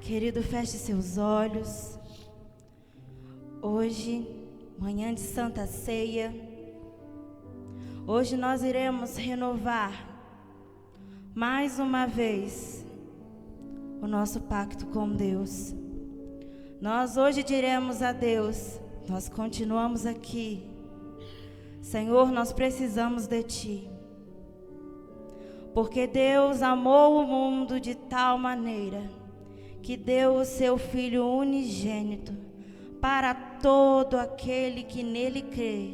Querido, feche seus olhos. Hoje, manhã de Santa Ceia, hoje nós iremos renovar mais uma vez o nosso pacto com Deus. Nós hoje diremos a Deus, nós continuamos aqui. Senhor, nós precisamos de Ti. Porque Deus amou o mundo de tal maneira que deu o seu Filho unigênito para todo aquele que nele crê,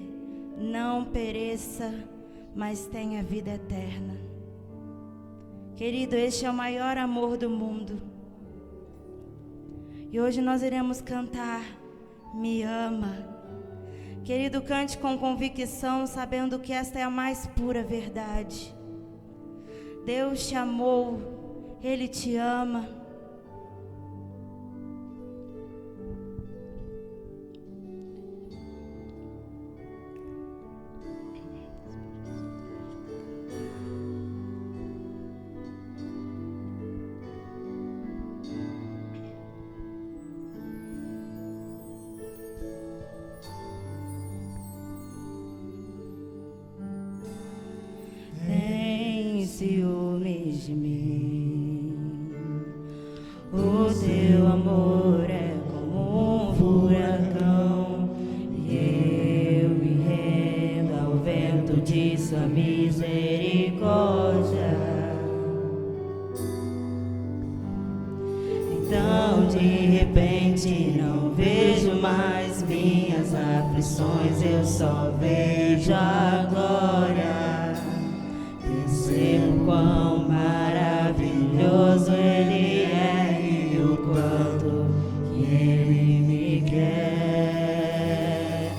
não pereça, mas tenha vida eterna. Querido, este é o maior amor do mundo. E hoje nós iremos cantar Me Ama. Querido, cante com convicção, sabendo que esta é a mais pura verdade. Deus te amou, Ele te ama. Ciúmes de mim, o teu amor é como um furacão, e eu me rendo ao vento de sua misericórdia. Então de repente não vejo mais minhas aflições, eu só vejo a glória. Percebo quão maravilhoso Ele é e o quanto que Ele me quer.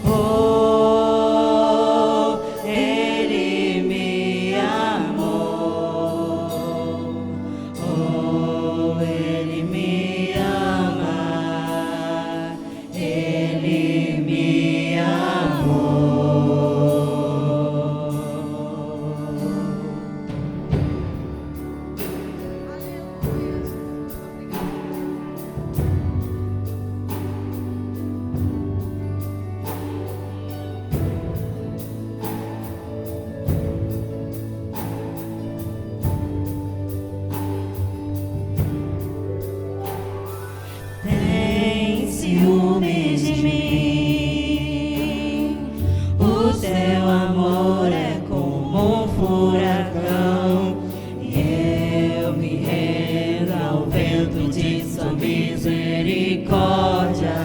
Oh, Ele me amou. Oh, Ele me ama. Ele me amou. Tem ciúmes de mim, o teu amor é como um furacão, e eu me rendo ao vento de sua misericórdia.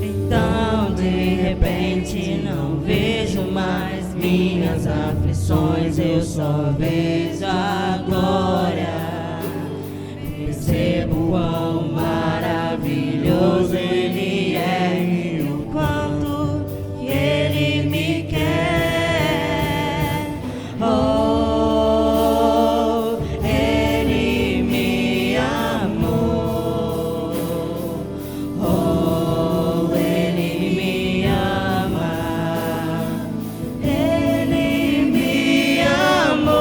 Então de repente não vejo mais minhas aflições, eu só vejo a glória. Percebo quão maravilhoso Ele é e o quanto que Ele me quer. Oh, Ele me amou. Oh, Ele me ama. Ele me amou.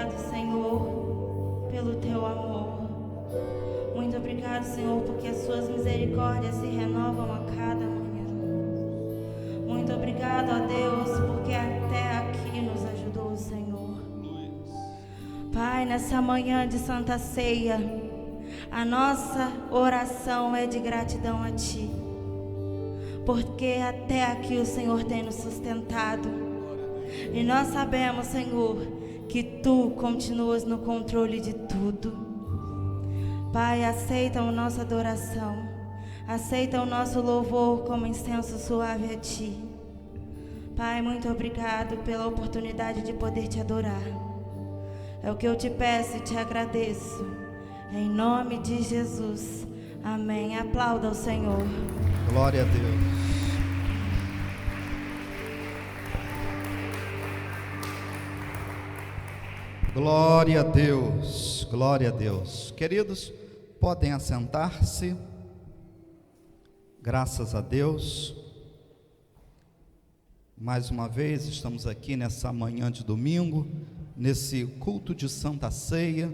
obrigado, Senhor, pelo teu amor. Muito obrigado, Senhor, porque as suas misericórdias se renovam a cada manhã. Muito obrigado, ó Deus, porque até aqui nos ajudou o Senhor. Pai, nessa manhã de Santa Ceia, a nossa oração é de gratidão a Ti, porque até aqui o Senhor tem nos sustentado. E nós sabemos, Senhor, que Tu continuas no controle de tudo. Pai, aceita a nossa adoração, aceita o nosso louvor como incenso suave a Ti. Pai, muito obrigado pela oportunidade de poder Te adorar. É o que eu te peço e te agradeço. Em nome de Jesus. Amém. Aplauda o Senhor. Glória a Deus. Glória a Deus. Glória a Deus. Queridos, podem assentar-se. Graças a Deus. Mais uma vez estamos aqui nessa manhã de domingo, nesse culto de Santa Ceia,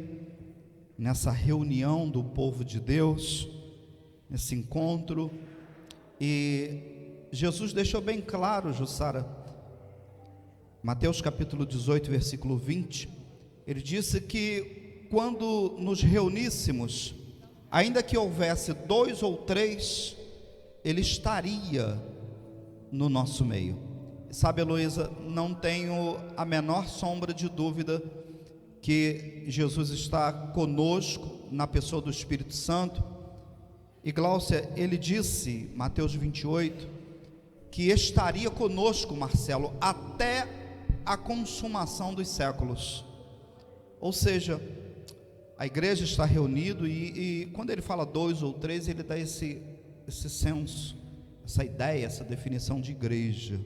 nessa reunião do povo de Deus, nesse encontro. E Jesus deixou bem claro, Jussara, Mateus capítulo 18, versículo 20, ele disse que quando nos reuníssemos, ainda que houvesse 2 ou 3, Ele estaria no nosso meio. Sabe, Heloísa, não tenho a menor sombra de dúvida que Jesus está conosco na pessoa do Espírito Santo. E Gláucia, ele disse, Mateus 28, que estaria conosco, Marcelo, até a consumação dos séculos. Ou seja, a igreja está reunida e quando ele fala 2 ou 3, ele dá esse senso, essa ideia, essa definição de igreja,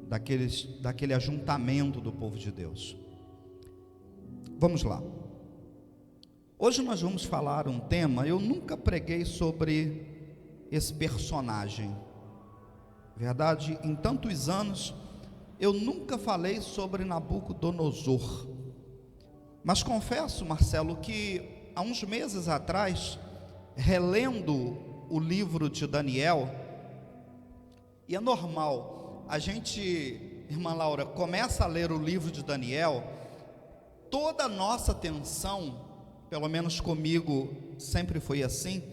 daquele ajuntamento do povo de Deus. Vamos lá. Hoje nós vamos falar um tema. Eu nunca preguei sobre esse personagem. Verdade, em tantos anos eu nunca falei sobre Nabucodonosor. Mas confesso, Marcelo, que há uns meses atrás, relendo o livro de Daniel, e é normal, a gente, irmã Laura, começa a ler o livro de Daniel, toda a nossa atenção, pelo menos comigo sempre foi assim,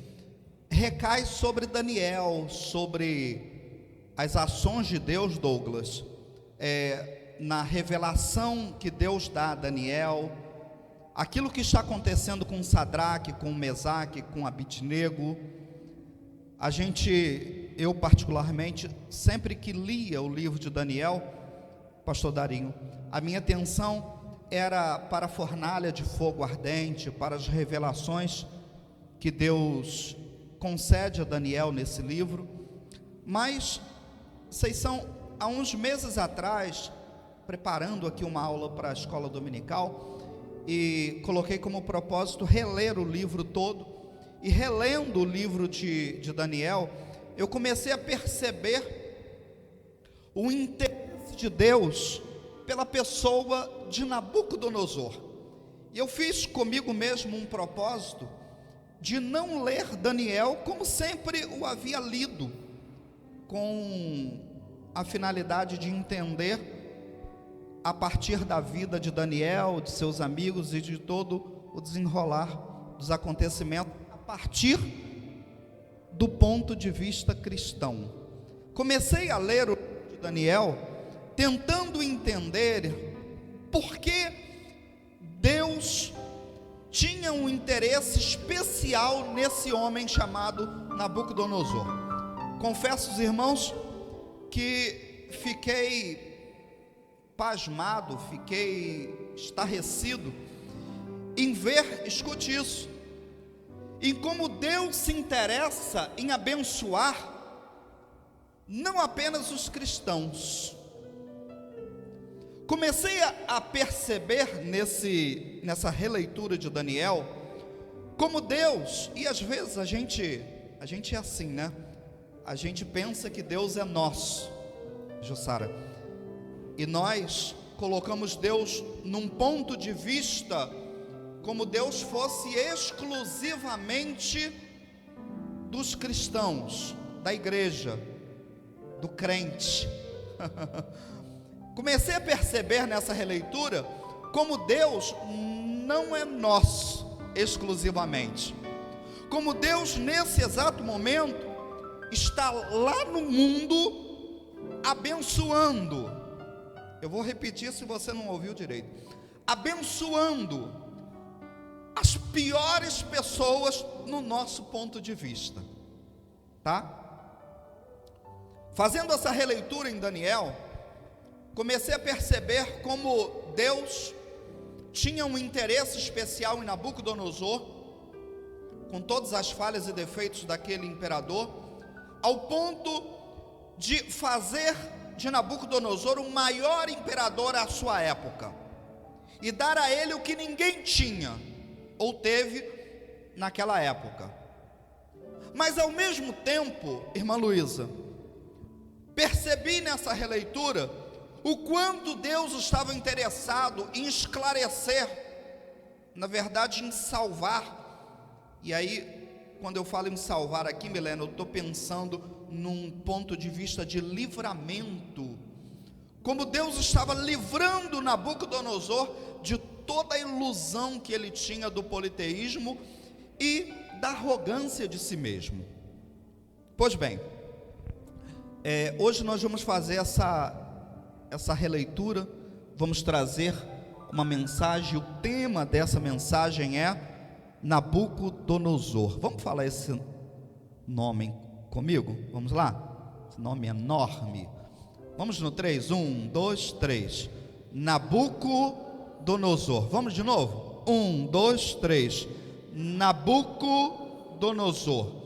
recai sobre Daniel, sobre as ações de Deus, Douglas, na revelação que Deus dá a Daniel, aquilo que está acontecendo com Sadraque, com Mesaque, com Abidnego. Eu particularmente, sempre que lia o livro de Daniel, pastor Darinho, a minha atenção era para a fornalha de fogo ardente, para as revelações que Deus concede a Daniel nesse livro. Mas há uns meses atrás, preparando aqui uma aula para a escola dominical, e coloquei como propósito reler o livro todo, e relendo o livro de Daniel, eu comecei a perceber o interesse de Deus pela pessoa de Nabucodonosor. E eu fiz comigo mesmo um propósito de não ler Daniel como sempre o havia lido, com a finalidade de entender a partir da vida de Daniel, de seus amigos e de todo o desenrolar dos acontecimentos, a partir do ponto de vista cristão. Comecei a ler o livro de Daniel, tentando entender por que Deus tinha um interesse especial nesse homem chamado Nabucodonosor. Confesso, os irmãos, que fiquei pasmado, fiquei estarrecido em ver, escute isso, em como Deus se interessa em abençoar não apenas os cristãos. Comecei a perceber nessa releitura de Daniel, como Deus, e às vezes a gente é assim, né? A gente pensa que Deus é nosso, Jussara, e nós colocamos Deus num ponto de vista como Deus fosse exclusivamente dos cristãos, da igreja, do crente. Comecei a perceber nessa releitura como Deus não é nosso exclusivamente, como Deus nesse exato momento está lá no mundo abençoando. Eu vou repetir se você não ouviu direito. Abençoando as piores pessoas no nosso ponto de vista, tá? Fazendo essa releitura em Daniel, comecei a perceber como Deus tinha um interesse especial em Nabucodonosor, com todas as falhas e defeitos daquele imperador, ao ponto de fazer de Nabucodonosor o maior imperador à sua época, e dar a ele o que ninguém tinha, ou teve naquela época. Mas ao mesmo tempo, irmã Luísa, percebi nessa releitura o quanto Deus estava interessado em esclarecer, na verdade em salvar. E aí, quando eu falo em salvar aqui, Milena, eu estou pensando num ponto de vista de livramento, como Deus estava livrando Nabucodonosor de toda a ilusão que ele tinha do politeísmo e da arrogância de si mesmo. Pois bem, hoje nós vamos fazer essa releitura, vamos trazer uma mensagem. O tema dessa mensagem é Nabucodonosor. Vamos falar esse nome comigo? Vamos lá? Esse nome é enorme. Vamos no 3, 1, 2, 3. Nabucodonosor. Vamos de novo? 1, 2, 3. Nabucodonosor.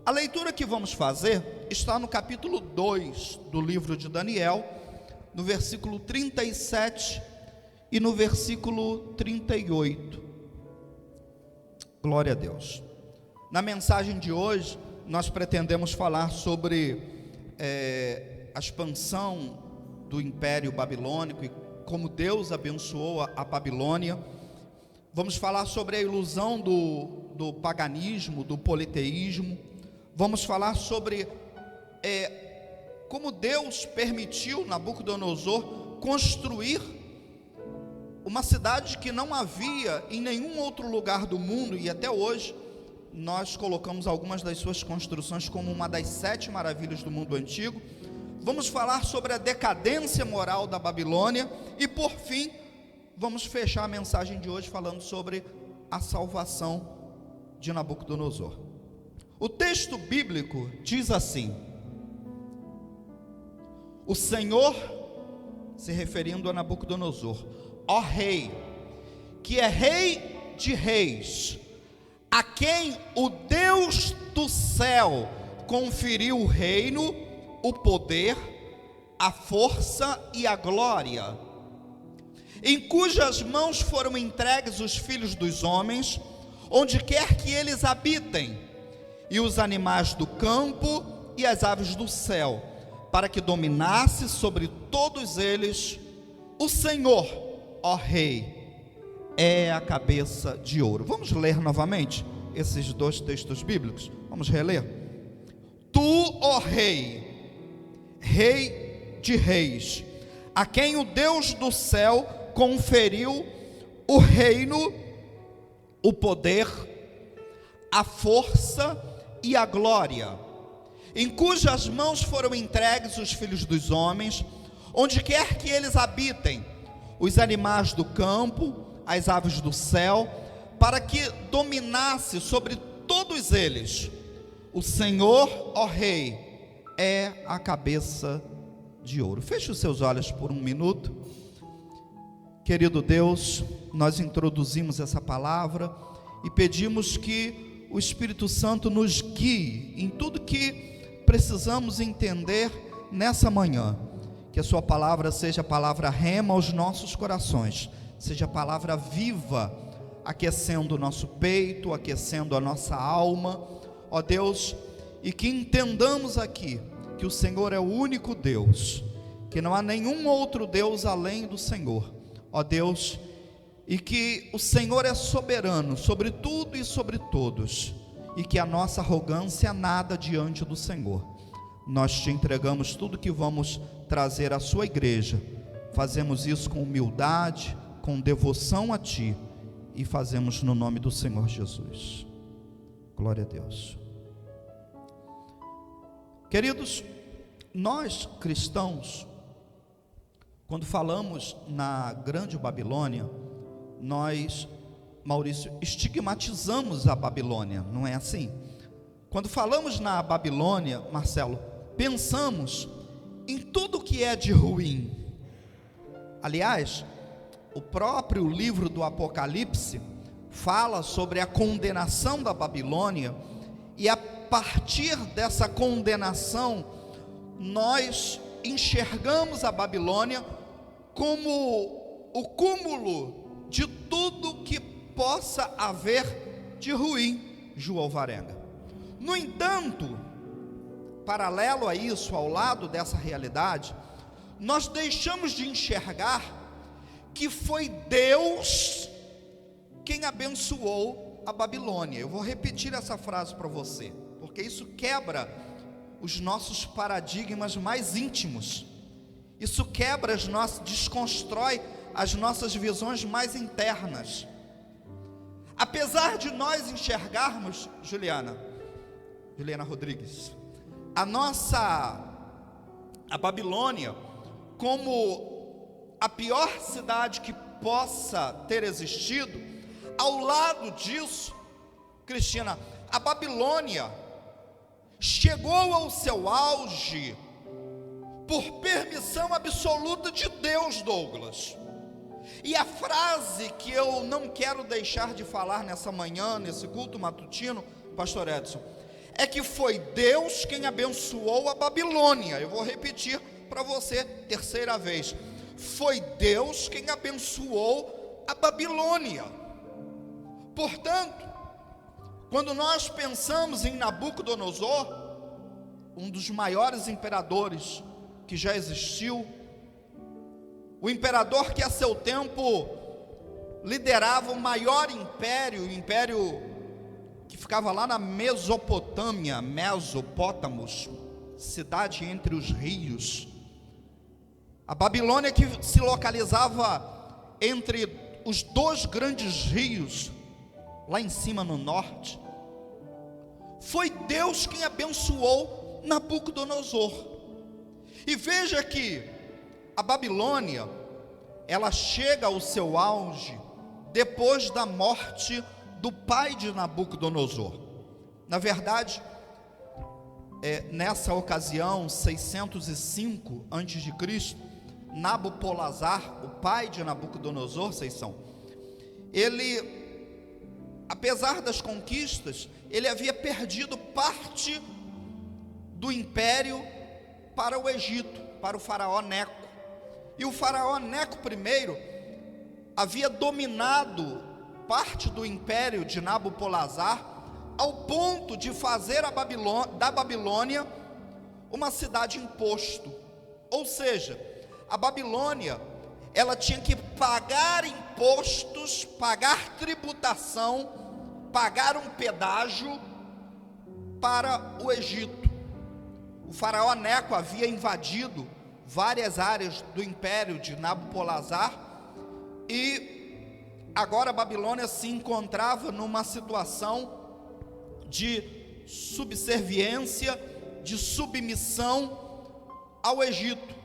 A leitura que vamos fazer está no capítulo 2 do livro de Daniel, no versículo 37 e no versículo 38. Glória a Deus. Na mensagem de hoje, nós pretendemos falar sobre a expansão do Império Babilônico e como Deus abençoou a Babilônia. Vamos falar sobre a ilusão do paganismo, do politeísmo. Vamos falar sobre como Deus permitiu Nabucodonosor construir uma cidade que não havia em nenhum outro lugar do mundo, e até hoje nós colocamos algumas das suas construções como uma das 7 maravilhas do mundo antigo. Vamos falar sobre a decadência moral da Babilônia e, por fim, vamos fechar a mensagem de hoje falando sobre a salvação de Nabucodonosor. O texto bíblico diz assim: o Senhor, se referindo a Nabucodonosor, ó rei, que é rei de reis, a quem o Deus do céu conferiu o reino, o poder, a força e a glória, em cujas mãos foram entregues os filhos dos homens, onde quer que eles habitem, e os animais do campo e as aves do céu, para que dominasse sobre todos eles. O Senhor, ó rei, é a cabeça de ouro. Vamos ler novamente esses 2 textos bíblicos? Vamos reler? Tu, ó rei, rei de reis, a quem o Deus do céu conferiu o reino, o poder, a força e a glória, em cujas mãos foram entregues os filhos dos homens, onde quer que eles habitem, os animais do campo, as aves do céu, para que dominasse sobre todos eles. O Senhor, ó rei, é a cabeça de ouro. Feche os seus olhos por um minuto. Querido Deus, nós introduzimos essa palavra e pedimos que o Espírito Santo nos guie em tudo que precisamos entender nessa manhã. Que a sua palavra seja a palavra rema aos nossos corações, seja a palavra viva, aquecendo o nosso peito, aquecendo a nossa alma, ó Deus, e que entendamos aqui que o Senhor é o único Deus, que não há nenhum outro Deus além do Senhor, ó Deus, e que o Senhor é soberano sobre tudo e sobre todos, e que a nossa arrogância é nada diante do Senhor. Nós te entregamos tudo que vamos trazer à sua igreja, fazemos isso com humildade, com devoção a ti, e fazemos no nome do Senhor Jesus. Glória a Deus. Queridos, nós cristãos, quando falamos na Grande Babilônia, nós, Maurício, estigmatizamos a Babilônia, não é assim? Quando falamos na Babilônia, Marcelo, pensamos em tudo que é de ruim. Aliás, o próprio livro do Apocalipse fala sobre a condenação da Babilônia, e a partir dessa condenação, nós enxergamos a Babilônia como o cúmulo de tudo que possa haver de ruim, Ju Alvarenga. No entanto, paralelo a isso, ao lado dessa realidade, nós deixamos de enxergar que foi Deus quem abençoou a Babilônia. Eu vou repetir essa frase para você, porque isso quebra os nossos paradigmas mais íntimos. Isso quebra desconstrói as nossas visões mais internas. Apesar de nós enxergarmos, Juliana Rodrigues, a Babilônia como a pior cidade que possa ter existido, ao lado disso, Cristina, a Babilônia chegou ao seu auge por permissão absoluta de Deus, Douglas. E a frase que eu não quero deixar de falar nessa manhã, nesse culto matutino, pastor Edson, é que foi Deus quem abençoou a Babilônia. Eu vou repetir para você, terceira vez. Foi Deus quem abençoou a Babilônia. Portanto, quando nós pensamos em Nabucodonosor, um dos maiores imperadores que já existiu, o imperador que a seu tempo liderava o maior império, o império que ficava lá na Mesopotâmia, Mesopótamos, cidade entre os rios. A Babilônia, que se localizava entre os dois grandes rios, lá em cima no norte, foi Deus quem abençoou Nabucodonosor. E veja que a Babilônia, ela chega ao seu auge depois da morte do pai de Nabucodonosor. Na verdade, nessa ocasião, 605 a.C., Nabopolassar, o pai de Nabucodonosor, ele, apesar das conquistas, ele havia perdido parte do império para o Egito, para o faraó Neco. E o faraó Neco I havia dominado parte do império de Nabopolassar, ao ponto de fazer da Babilônia uma cidade imposto. Ou seja, a Babilônia, ela tinha que pagar impostos, pagar tributação, pagar um pedágio para o Egito. O faraó Neco havia invadido várias áreas do império de Nabopolassar, e agora a Babilônia se encontrava numa situação de subserviência, de submissão ao Egito.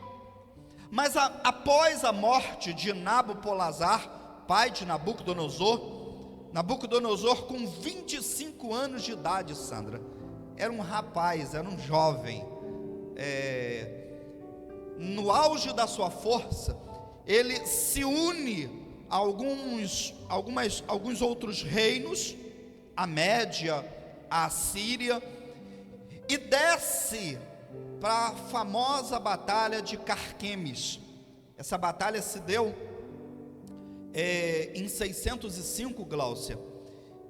Mas após a morte de Nabopolassar, pai de Nabucodonosor, com 25 anos de idade, Sandra, era um rapaz, era um jovem, no auge da sua força, ele se une a alguns outros reinos, a Média, a Assíria, e desce para a famosa batalha de Carquemes. Essa batalha se deu em 605, Gláucia,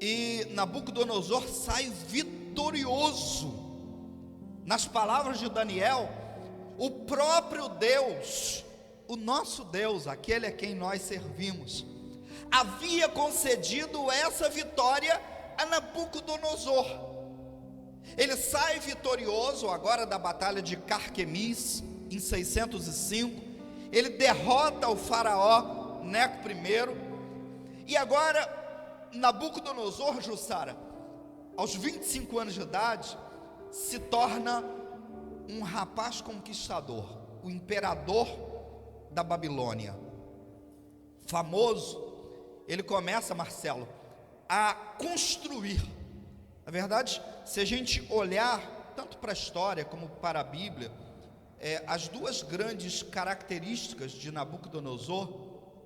e Nabucodonosor sai vitorioso. Nas palavras de Daniel, o próprio Deus, o nosso Deus, aquele a quem nós servimos, havia concedido essa vitória a Nabucodonosor. Ele sai vitorioso agora da batalha de Carquemis, em 605, ele derrota o faraó Neco I, e agora Nabucodonosor, Jussara, aos 25 anos de idade, se torna um rapaz conquistador, o imperador da Babilônia, famoso. Ele começa, Marcelo, a construir. Na verdade, se a gente olhar tanto para a história como para a Bíblia, as duas grandes características de Nabucodonosor,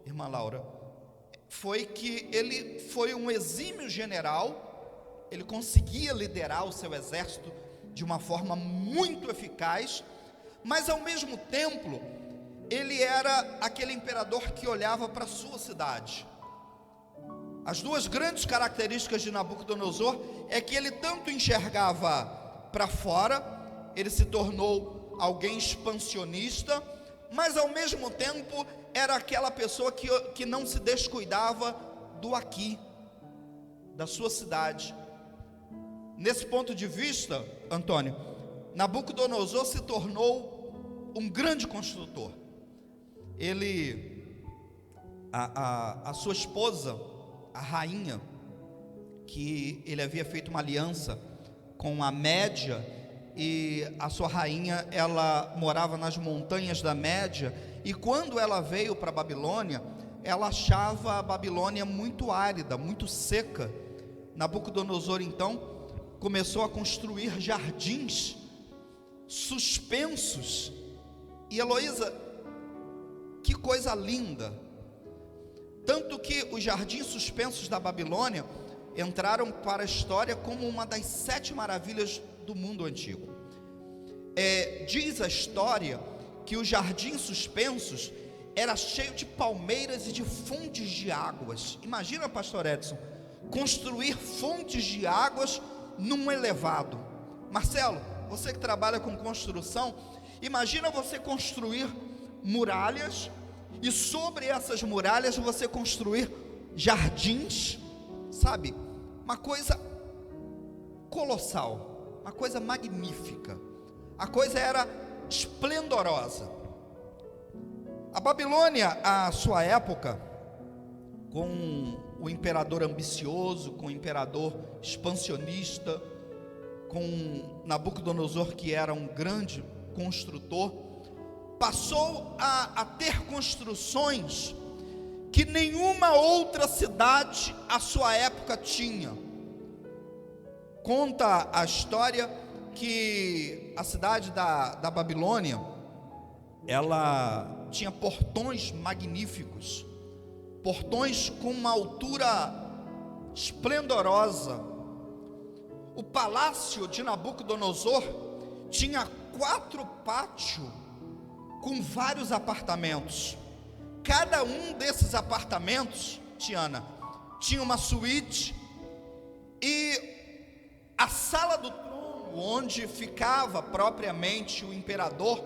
irmã Laura, foi que ele foi um exímio general, ele conseguia liderar o seu exército de uma forma muito eficaz, mas ao mesmo tempo, ele era aquele imperador que olhava para a sua cidade. As duas grandes características de Nabucodonosor é que ele tanto enxergava para fora, ele se tornou alguém expansionista, mas ao mesmo tempo era aquela pessoa que não se descuidava do aqui, da sua cidade. Nesse ponto de vista, Antônio, Nabucodonosor se tornou um grande construtor. A sua esposa, a rainha, que ele havia feito uma aliança com a Média, e a sua rainha, ela morava nas montanhas da Média, e quando ela veio para a Babilônia, ela achava a Babilônia muito árida, muito seca. Nabucodonosor então começou a construir jardins suspensos, e Heloísa, que coisa linda, tanto que os jardins suspensos da Babilônia entraram para a história como uma das 7 maravilhas do mundo antigo. Diz a história que os jardins suspensos era cheio de palmeiras e de fontes de águas. Imagina, pastor Edson, construir fontes de águas num elevado. Marcelo, você que trabalha com construção, imagina você construir muralhas, e sobre essas muralhas você construir jardins, sabe? Uma coisa colossal, uma coisa magnífica. A coisa era esplendorosa. A Babilônia, à sua época, com o imperador ambicioso, com o imperador expansionista, com Nabucodonosor, que era um grande construtor, passou a ter construções que nenhuma outra cidade à sua época tinha. Conta a história que a cidade da Babilônia, ela tinha portões magníficos, portões com uma altura esplendorosa. O palácio de Nabucodonosor tinha 4 pátios com vários apartamentos. Cada um desses apartamentos, Tiana, tinha uma suíte, e a sala do trono, onde ficava propriamente o imperador,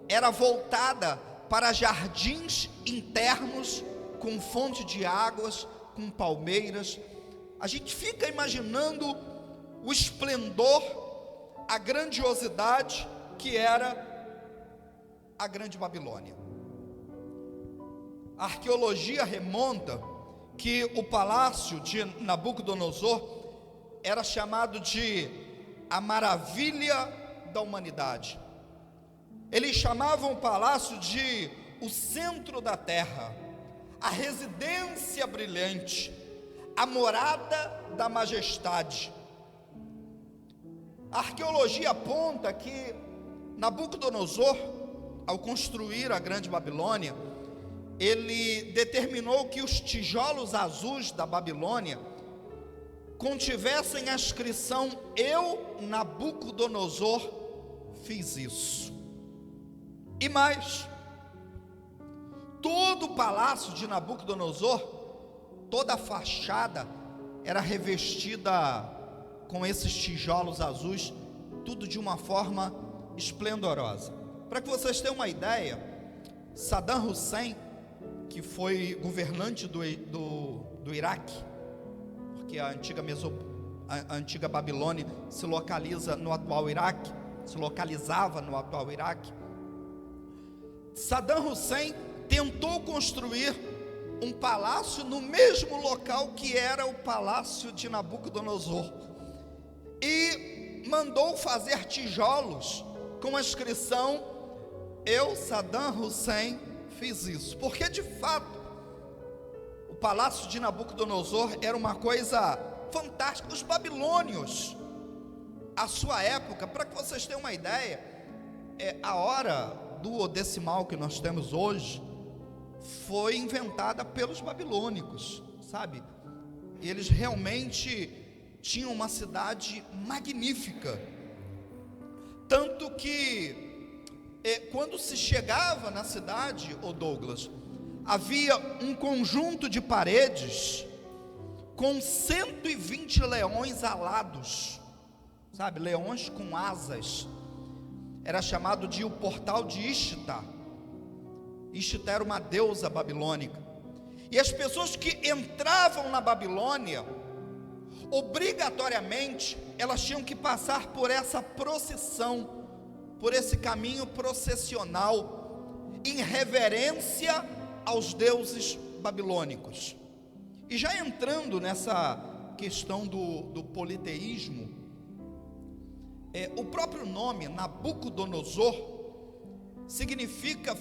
era voltada para jardins internos, com fonte de águas, com palmeiras. A gente fica imaginando o esplendor, a grandiosidade que era a grande Babilônia. A arqueologia remonta que o palácio de Nabucodonosor era chamado de a maravilha da humanidade. Eles chamavam o palácio de o centro da terra, a residência brilhante, a morada da majestade. A arqueologia aponta que Nabucodonosor, ao construir a grande Babilônia, ele determinou que os tijolos azuis da Babilônia contivessem a inscrição: eu, Nabucodonosor, fiz isso. E mais, todo o palácio de Nabucodonosor, toda a fachada era revestida com esses tijolos azuis, tudo de uma forma esplendorosa. Para que vocês tenham uma ideia, Saddam Hussein, que foi governante do Iraque, porque a antiga Babilônia se localizava no atual Iraque, Saddam Hussein tentou construir um palácio no mesmo local que era o palácio de Nabucodonosor, e mandou fazer tijolos com a inscrição: eu, Saddam Hussein, fiz isso. Porque de fato o palácio de Nabucodonosor era uma coisa fantástica. Os babilônios, a sua época, para que vocês tenham uma ideia, a hora duodecimal que nós temos hoje foi inventada pelos babilônicos, sabe? Eles realmente tinham uma cidade magnífica, tanto que quando se chegava na cidade, Douglas, havia um conjunto de paredes com 120 leões alados, sabe, leões com asas. Era chamado de o portal de Ishtar. Ishtar era uma deusa babilônica, e as pessoas que entravam na Babilônia, obrigatoriamente, elas tinham que passar por essa procissão, por esse caminho processional, em reverência aos deuses babilônicos. E já entrando nessa questão do politeísmo, o próprio nome Nabucodonosor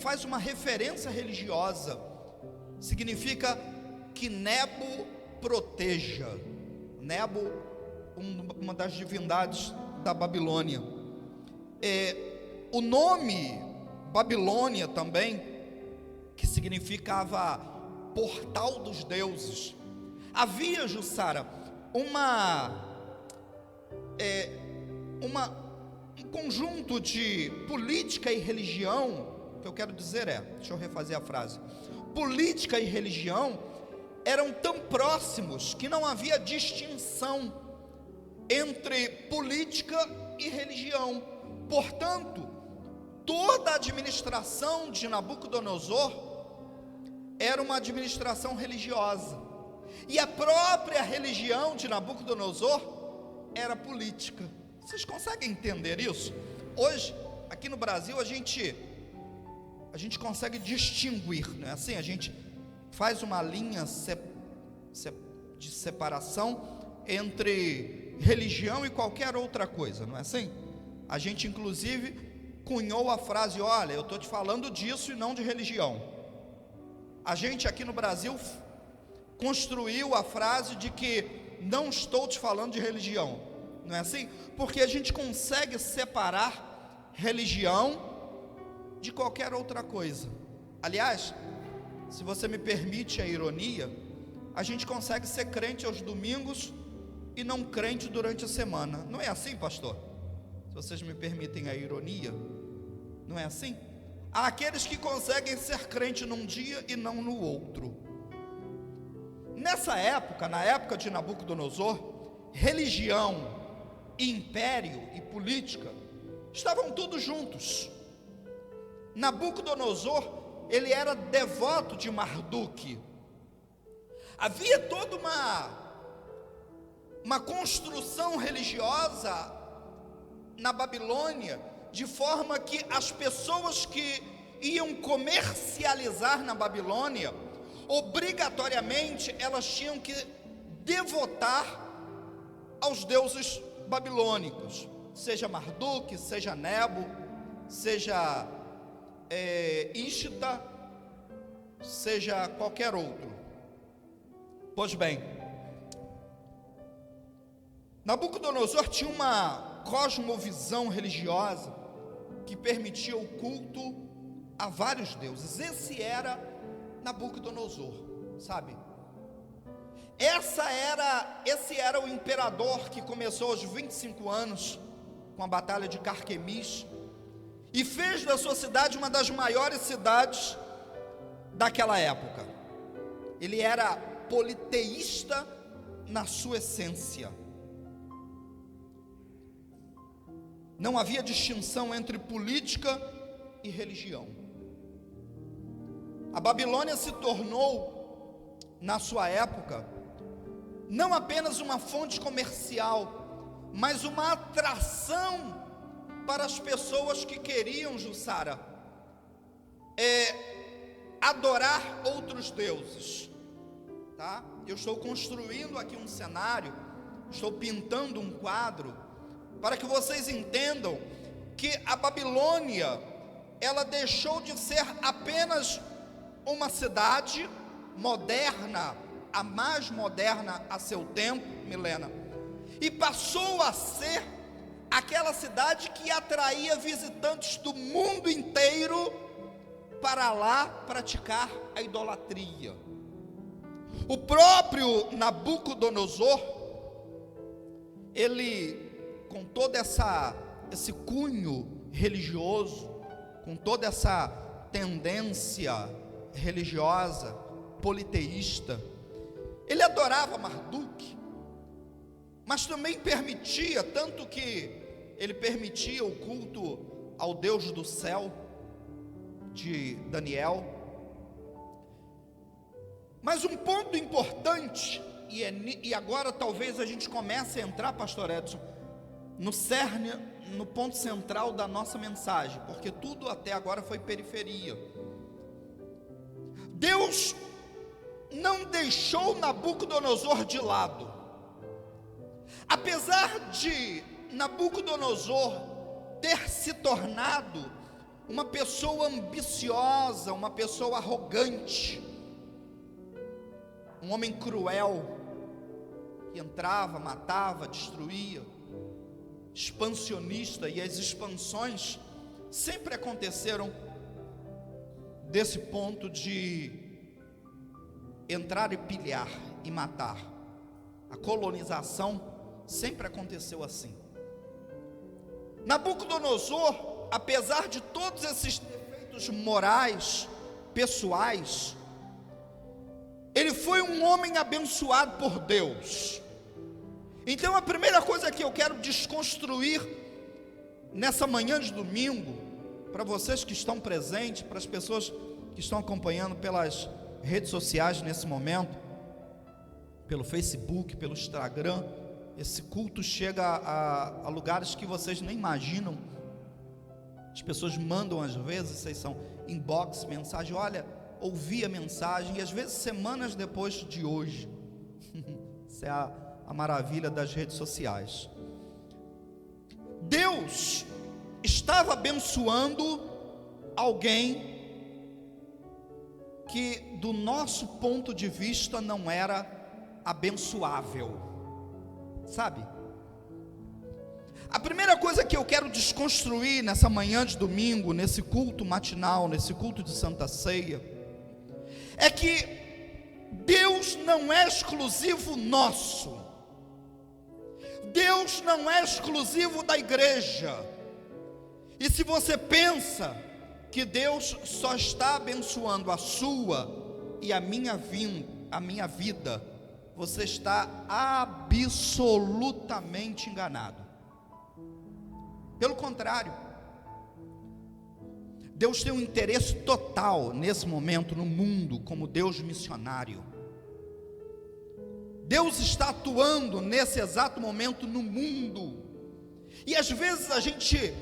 faz uma referência religiosa, significa que Nebo proteja. Nebo, uma das divindades da Babilônia. O nome Babilônia também, que significava portal dos deuses. Havia, Jussara, um conjunto de política e religião, que eu quero dizer deixa eu refazer a frase, política e religião eram tão próximos que não havia distinção entre política e religião. Portanto, toda a administração de Nabucodonosor era uma administração religiosa, e a própria religião de Nabucodonosor era política. Vocês conseguem entender isso? Hoje, aqui no Brasil, a gente consegue distinguir, não é assim? A gente faz uma linha de separação entre religião e qualquer outra coisa, não é assim? A gente inclusive cunhou a frase: olha, eu estou te falando disso e não de religião. A gente aqui no Brasil construiu a frase de que não estou te falando de religião, não é assim? Porque a gente consegue separar religião de qualquer outra coisa. Aliás, se você me permite a ironia, a gente consegue ser crente aos domingos e não crente durante a semana. Não é assim, pastor? Se vocês me permitem a ironia, não é assim? Há aqueles que conseguem ser crente num dia e não no outro. Nessa época, na época de Nabucodonosor, religião, império e política estavam todos juntos. Nabucodonosor, ele era devoto de Marduk. Havia toda uma construção religiosa na Babilônia, de forma que as pessoas que iam comercializar na Babilônia, obrigatoriamente elas tinham que devotar aos deuses babilônicos, seja Marduk, seja Nebo, seja Ishtar, seja qualquer outro. Pois bem, Nabucodonosor tinha uma cosmovisão religiosa que permitia o culto a vários deuses. Esse era Nabucodonosor, sabe? Esse era o imperador que começou aos 25 anos com a batalha de Carquemis e fez da sua cidade uma das maiores cidades daquela época. Ele era politeísta na sua essência. Não havia distinção entre política e religião. A Babilônia se tornou, na sua época, não apenas uma fonte comercial, mas uma atração para as pessoas que queriam, Jussara, adorar outros deuses, tá? Eu estou construindo aqui um cenário, estou pintando um quadro, para que vocês entendam que a Babilônia, ela deixou de ser apenas uma cidade moderna, a mais moderna a seu tempo, Milena, e passou a ser aquela cidade que atraía visitantes do mundo inteiro para lá praticar a idolatria. O próprio Nabucodonosor, ele, com todo esse cunho religioso, com toda essa tendência religiosa, politeísta, ele adorava Marduk, mas também permitia, tanto que ele permitia o culto ao Deus do céu, de Daniel. Mas um ponto importante, e agora talvez a gente comece a entrar, pastor Edson, no cerne, no ponto central da nossa mensagem, porque tudo até agora foi periferia. Deus não deixou Nabucodonosor de lado. Apesar de Nabucodonosor ter se tornado uma pessoa ambiciosa, uma pessoa arrogante, um homem cruel, que entrava, matava, destruía, expansionista, e as expansões sempre aconteceram desse ponto de entrar e pilhar e matar. A colonização sempre aconteceu assim. Nabucodonosor, apesar de todos esses defeitos morais, pessoais, ele foi um homem abençoado por Deus. Então a primeira coisa que eu quero desconstruir nessa manhã de domingo, para vocês que estão presentes, para as pessoas que estão acompanhando pelas redes sociais nesse momento, pelo Facebook, pelo Instagram, esse culto chega a lugares que vocês nem imaginam. As pessoas mandam às vezes, vocês são inbox, mensagem, olha, ouvi a mensagem, e às vezes semanas depois de hoje. Isso é a maravilha das redes sociais. Deus estava abençoando alguém que do nosso ponto de vista não era abençoável, sabe? A primeira coisa que eu quero desconstruir nessa manhã de domingo, nesse culto matinal, nesse culto de Santa Ceia, é que Deus não é exclusivo nosso. Deus não é exclusivo da igreja. E se você pensa que Deus só está abençoando a sua e a minha vida, você está absolutamente enganado. Pelo contrário, Deus tem um interesse total nesse momento no mundo como Deus missionário. Deus está atuando nesse exato momento no mundo. E às vezes a gente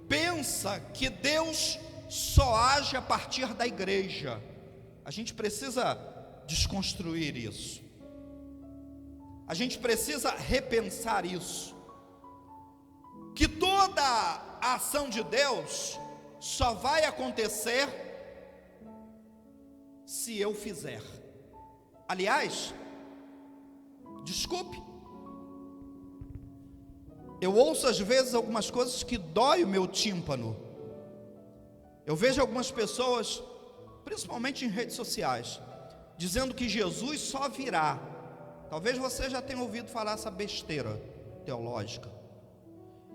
pensa que Deus só age a partir da igreja. A gente precisa desconstruir isso. A gente precisa repensar isso. Que toda a ação de Deus só vai acontecer se eu fizer. Aliás, desculpe, eu ouço às vezes algumas coisas que dói o meu tímpano. Eu vejo algumas pessoas, principalmente em redes sociais, dizendo que Jesus só virá. Talvez você já tenha ouvido falar essa besteira teológica,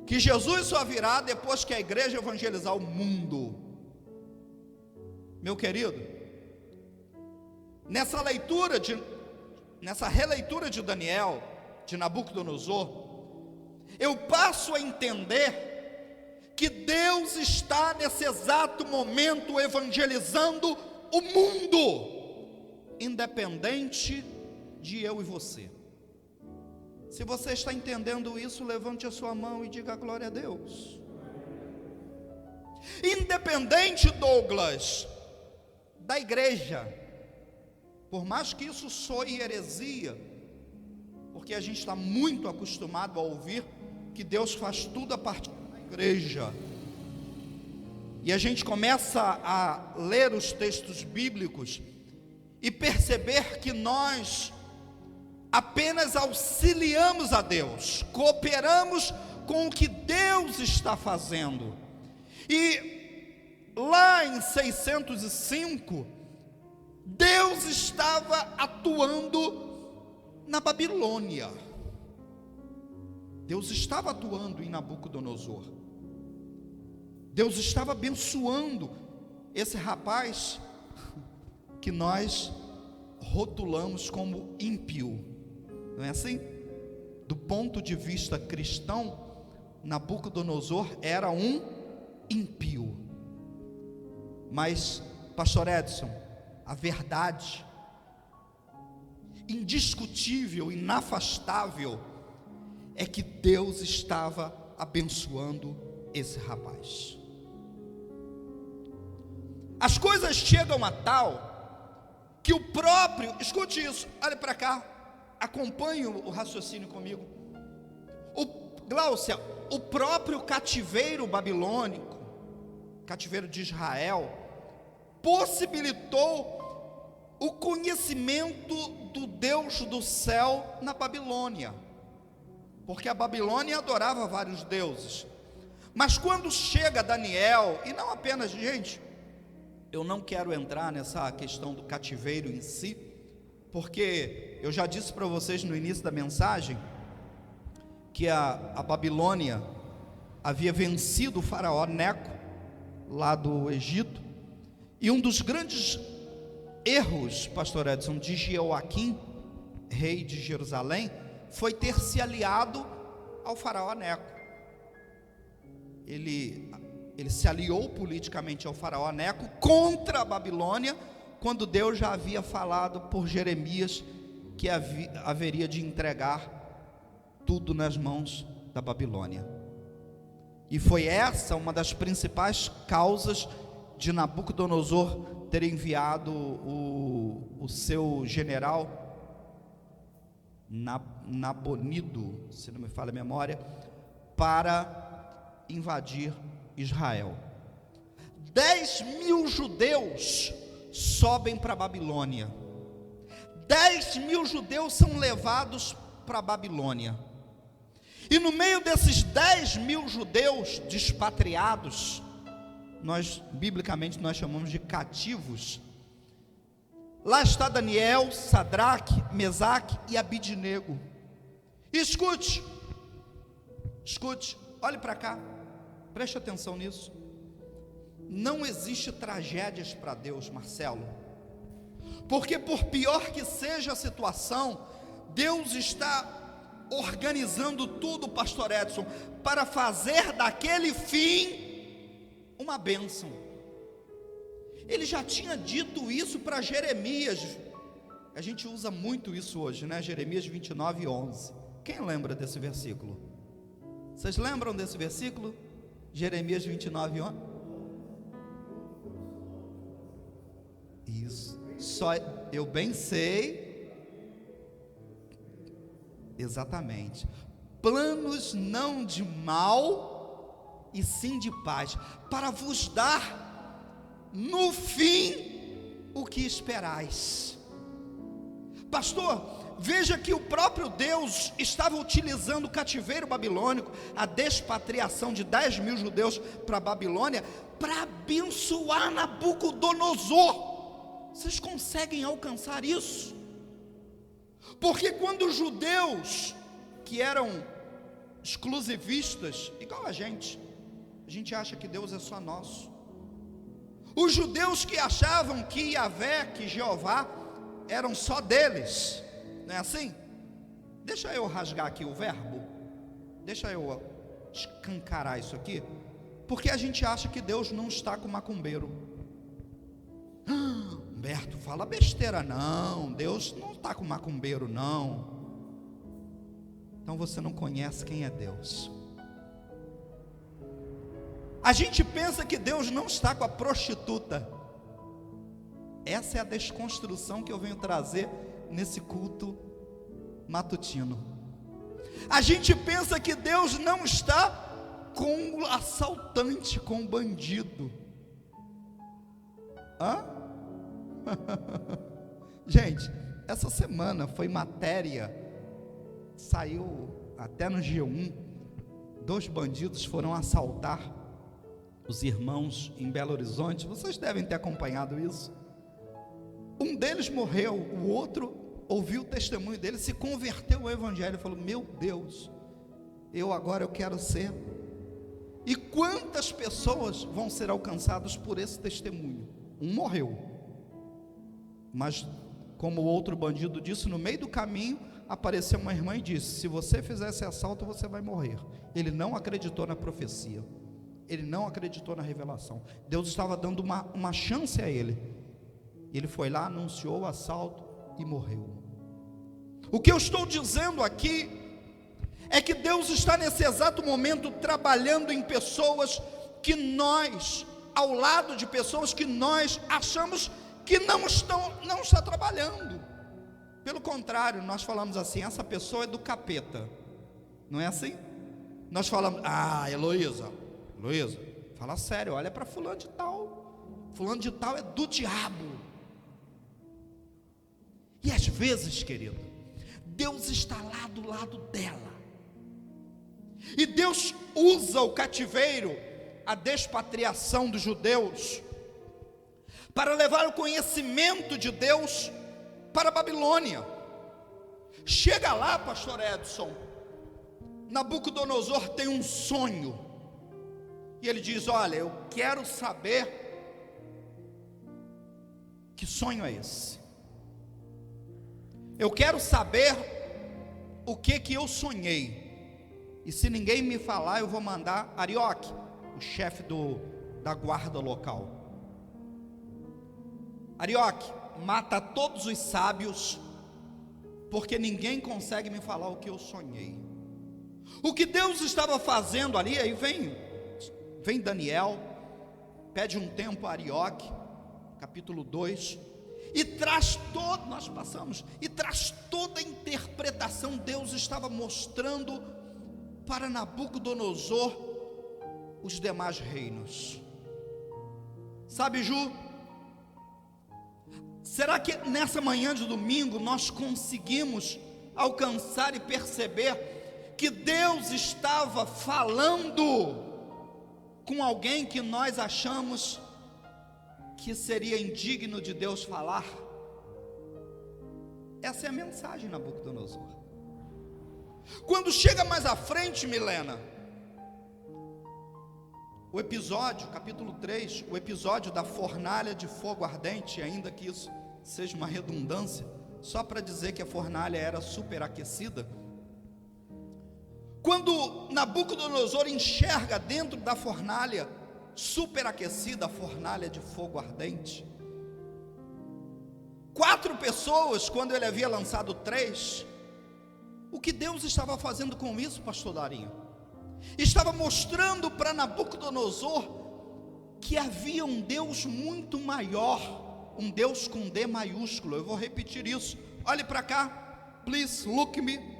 que Jesus só virá depois que a igreja evangelizar o mundo. Meu querido, nessa releitura de Daniel, de Nabucodonosor, eu passo a entender que Deus está nesse exato momento evangelizando o mundo, independente de eu e você. Se você está entendendo isso, levante a sua mão e diga glória a Deus. Independente, Douglas, da igreja, por mais que isso soe heresia, porque a gente está muito acostumado a ouvir que Deus faz tudo a partir da igreja, e a gente começa a ler os textos bíblicos e perceber que nós apenas auxiliamos a Deus, cooperamos com o que Deus está fazendo. E lá em 605, Deus estava atuando na Babilônia. Deus estava atuando em Nabucodonosor. Deus estava abençoando esse rapaz que nós rotulamos como ímpio. Não é assim? Do ponto de vista cristão, Nabucodonosor era um ímpio. Mas, pastor Edson, a verdade indiscutível, inafastável, é que Deus estava abençoando esse rapaz. As coisas chegam a tal que o próprio, escute isso, olha para cá, acompanhe o raciocínio comigo. Gláucia, o próprio cativeiro babilônico, cativeiro de Israel, possibilitou o conhecimento do Deus do céu na Babilônia, porque a Babilônia adorava vários deuses. Mas quando chega Daniel, e não apenas, gente, eu não quero entrar nessa questão do cativeiro em si, porque eu já disse para vocês no início da mensagem que a Babilônia havia vencido o faraó Neco lá do Egito, e um dos grandes erros, pastor Edson, de Jeoaquim, rei de Jerusalém, foi ter se aliado ao faraó Neco. Ele se aliou politicamente ao faraó Neco contra a Babilônia, quando Deus já havia falado por Jeremias que haveria de entregar tudo nas mãos da Babilônia. E foi essa uma das principais causas de Nabucodonosor ter enviado o seu general Nabonido, se não me falha a memória, para invadir Israel. 10.000 judeus sobem para a Babilônia. 10.000 judeus são levados para a Babilônia. E no meio desses 10.000 judeus despatriados, biblicamente nós chamamos de cativos, lá está Daniel, Sadraque, Mesaque e Abidnego. E escute, olhe para cá, preste atenção nisso. Não existe tragédias para Deus, Marcelo, porque por pior que seja a situação, Deus está organizando tudo, pastor Edson, para fazer daquele fim uma bênção. Ele já tinha dito isso para Jeremias. A gente usa muito isso hoje, né? Jeremias 29:11. Quem lembra desse versículo? Vocês lembram desse versículo? Jeremias 29:11. Isso. Só eu bem sei. Exatamente. Planos não de mal, e sim de paz, para vos dar no fim o que esperais. Pastor, veja que o próprio Deus estava utilizando o cativeiro babilônico, a despatriação de 10.000 judeus para a Babilônia, para abençoar Nabucodonosor. Vocês conseguem alcançar isso? Porque quando os judeus, que eram exclusivistas, igual a gente acha que Deus é só nosso. Os judeus que achavam que Yahvé, que Jeová, eram só deles, não é assim? Deixa eu rasgar aqui o verbo, deixa eu escancarar isso aqui, Porque a gente acha que Deus não está com macumbeiro. Humberto, fala besteira não, Deus não está com macumbeiro não. Então você não conhece quem é Deus. A gente pensa que Deus não está com a prostituta. Essa é a desconstrução que eu venho trazer nesse culto matutino. A gente pensa que Deus não está com o assaltante, com o bandido. Gente, essa semana foi matéria, saiu até no G1, 2 bandidos foram assaltar os irmãos em Belo Horizonte. Vocês devem ter acompanhado isso. Um deles morreu, o outro ouviu o testemunho dele, se converteu ao evangelho, falou: meu Deus, eu quero ser. E quantas pessoas vão ser alcançadas por esse testemunho? Um morreu, mas como o outro bandido disse, no meio do caminho apareceu uma irmã e disse: se você fizer esse assalto, você vai morrer. Ele não acreditou na profecia, ele não acreditou na revelação. Deus estava dando uma chance a ele. Ele foi lá, anunciou o assalto e morreu. O que eu estou dizendo aqui é que Deus está nesse exato momento trabalhando em pessoas que nós, ao lado de pessoas que nós achamos que não está trabalhando. Pelo contrário, nós falamos assim: essa pessoa é do capeta. Não é assim? Nós falamos: Heloísa, fala sério, olha para fulano de tal é do diabo. E às vezes, querido, Deus está lá do lado dela, e Deus usa o cativeiro, a despatriação dos judeus, para levar o conhecimento de Deus para a Babilônia. Chega lá, pastor Edson, Nabucodonosor tem um sonho, e ele diz: olha, eu quero saber que sonho é esse. Eu quero saber o que eu sonhei. E se ninguém me falar, eu vou mandar Arioque, o chefe da guarda local. Arioque, mata todos os sábios, porque ninguém consegue me falar o que eu sonhei. O que Deus estava fazendo ali, aí vem Daniel, pede um tempo a Arioque, capítulo 2, e traz toda a interpretação. Deus estava mostrando para Nabucodonosor os demais reinos. Sabe, Ju, será que nessa manhã de domingo nós conseguimos alcançar e perceber que Deus estava falando com alguém que nós achamos que seria indigno de Deus falar? Essa é a mensagem, Nabucodonosor. Quando chega mais à frente, Milena, o episódio, capítulo 3, o episódio da fornalha de fogo ardente, ainda que isso seja uma redundância, só para dizer que a fornalha era superaquecida. Quando Nabucodonosor enxerga dentro da fornalha superaquecida, a fornalha de fogo ardente, 4 pessoas, quando ele havia lançado 3, o que Deus estava fazendo com isso, pastor Darinho? Estava mostrando para Nabucodonosor que havia um Deus muito maior, um Deus com D maiúsculo. Eu vou repetir isso, olhe para cá, please look me.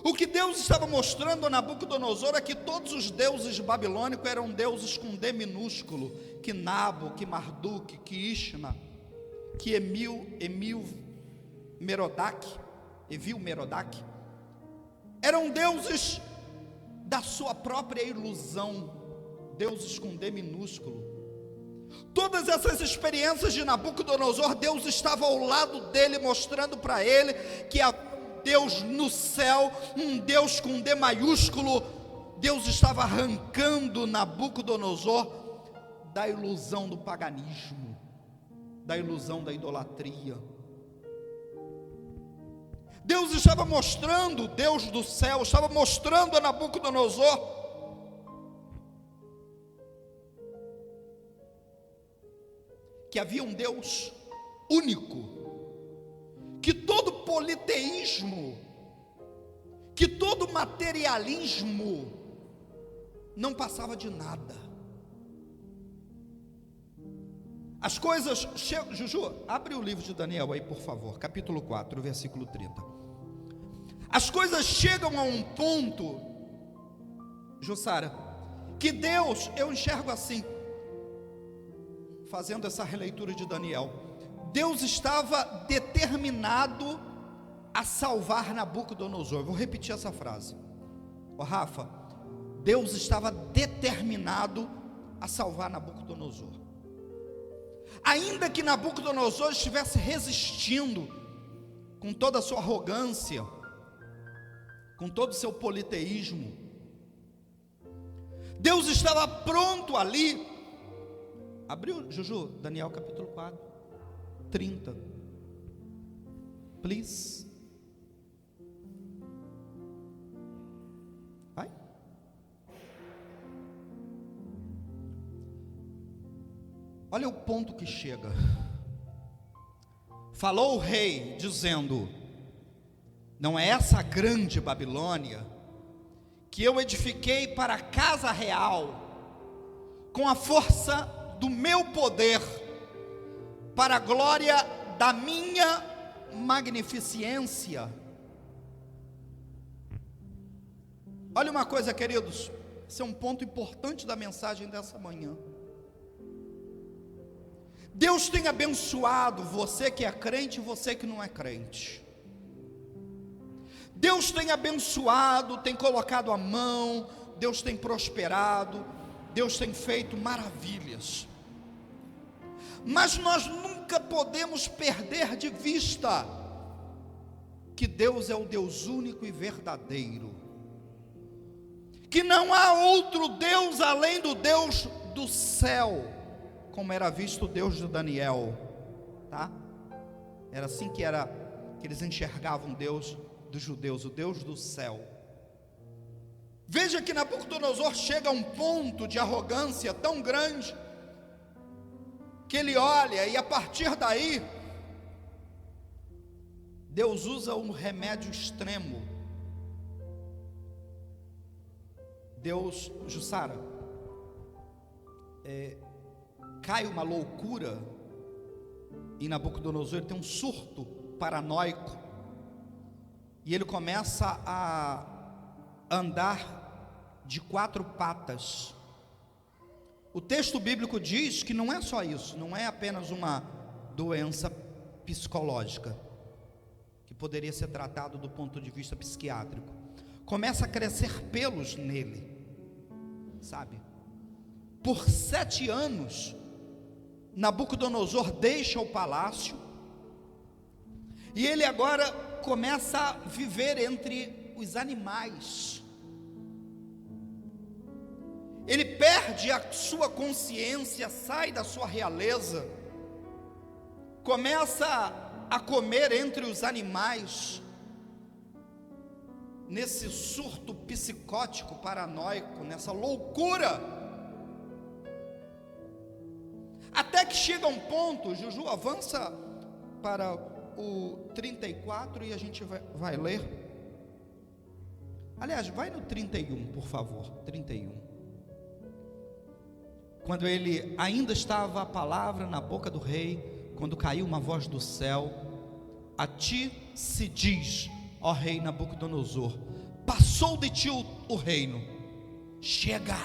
O que Deus estava mostrando a Nabucodonosor é que todos os deuses babilônicos eram deuses com D minúsculo, que Nabo, que Marduk, que Ishna, que Evil Merodach, eram deuses da sua própria ilusão, deuses com D minúsculo. Todas essas experiências de Nabucodonosor, Deus estava ao lado dele, mostrando para ele que havia um Deus no céu, um Deus com D maiúsculo. Deus estava arrancando Nabucodonosor da ilusão do paganismo, da ilusão da idolatria. Deus estava mostrando, Deus do céu estava mostrando a Nabucodonosor que havia um Deus único, que todo politeísmo, que todo materialismo não passava de nada. As coisas chegam. Juju, abre o livro de Daniel aí, por favor, capítulo 4, versículo 30. As coisas chegam a um ponto, Jussara, que Deus, eu enxergo assim, fazendo essa releitura de Daniel, Deus estava determinado a salvar Nabucodonosor. Vou repetir essa frase. Rafa, Deus estava determinado a salvar Nabucodonosor. Ainda que Nabucodonosor estivesse resistindo, com toda a sua arrogância, com todo o seu politeísmo, Deus estava pronto ali. Abriu, Juju, Daniel capítulo 4, 30. Please. Vai. Olha o ponto que chega. Falou o rei, dizendo: não é essa a grande Babilônia que eu edifiquei para a casa real, com a força do meu poder, para a glória da minha magnificência. Olha uma coisa, queridos, esse é um ponto importante da mensagem dessa manhã. Deus tem abençoado você que é crente e você que não é crente. Deus tem abençoado, tem colocado a mão, Deus tem prosperado, Deus tem feito maravilhas. Mas nós nunca podemos perder de vista que Deus é o Deus único e verdadeiro, que não há outro Deus além do Deus do céu, como era visto o Deus de Daniel, tá? Era assim que eles enxergavam Deus dos judeus, o Deus do céu. Veja que Nabucodonosor chega a um ponto de arrogância tão grande, que ele olha, e a partir daí, Deus usa um remédio extremo. Deus, Jussara, cai uma loucura em Nabucodonosor, ele tem um surto paranoico, e ele começa a andar de 4 patas. O texto bíblico diz que não é só isso, não é apenas uma doença psicológica, que poderia ser tratado do ponto de vista psiquiátrico. Começa a crescer pelos nele, sabe? Por 7 anos, Nabucodonosor deixa o palácio, e ele agora começa a viver entre os animais. Ele perde a sua consciência, sai da sua realeza, começa a comer entre os animais, nesse surto psicótico, paranoico, nessa loucura, até que chega um ponto. Juju, avança para o 34 e a gente vai ler. Aliás, vai no 31, por favor, 31. Quando ele ainda estava a palavra na boca do rei, quando caiu uma voz do céu: a ti se diz, ó rei Nabucodonosor, passou de ti o reino, chega,